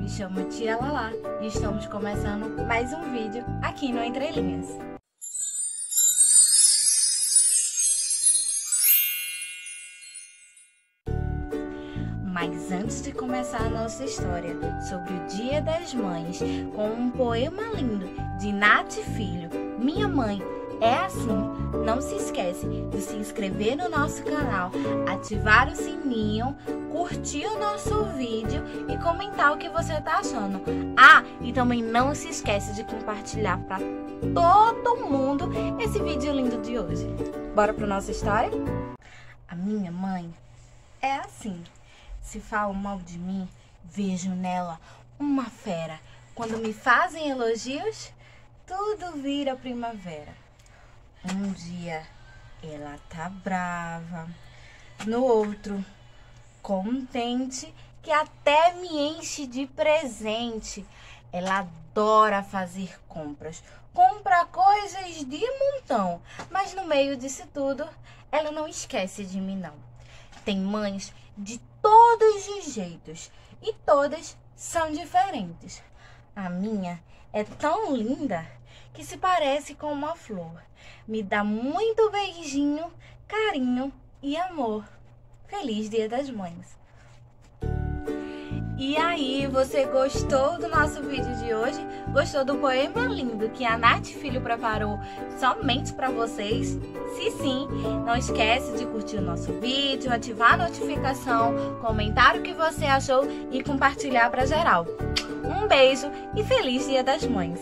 Me chamo Tia Lala e estamos começando mais um vídeo aqui no Entre Linhas. Mas antes de começar a nossa história sobre o Dia das Mães, com um poema lindo de Nath Filho, Minha Mãe é Assim, não se esquece de se inscrever no nosso canal, ativar o sininho, curtir o nosso vídeo e comentar o que você está achando. Ah, e também não se esquece de compartilhar para todo mundo esse vídeo lindo de hoje. Bora para nossa história? A minha mãe é assim. Se falam mal de mim, vejo nela uma fera. Quando me fazem elogios, tudo vira primavera. Um dia ela tá brava, no outro contente, que até me enche de presente. Ela adora fazer compras, compra coisas de montão, mas no meio disso tudo, ela não esquece de mim não. Tem mães de todos os jeitos e todas são diferentes. A minha é tão linda que se parece com uma flor. Me dá muito beijinho, carinho e amor. Feliz Dia das Mães! E aí, você gostou do nosso vídeo de hoje? Gostou do poema lindo que a Nath Filho preparou somente para vocês? Se sim, não esquece de curtir o nosso vídeo, ativar a notificação, comentar o que você achou e compartilhar para geral. Um beijo e feliz Dia das Mães!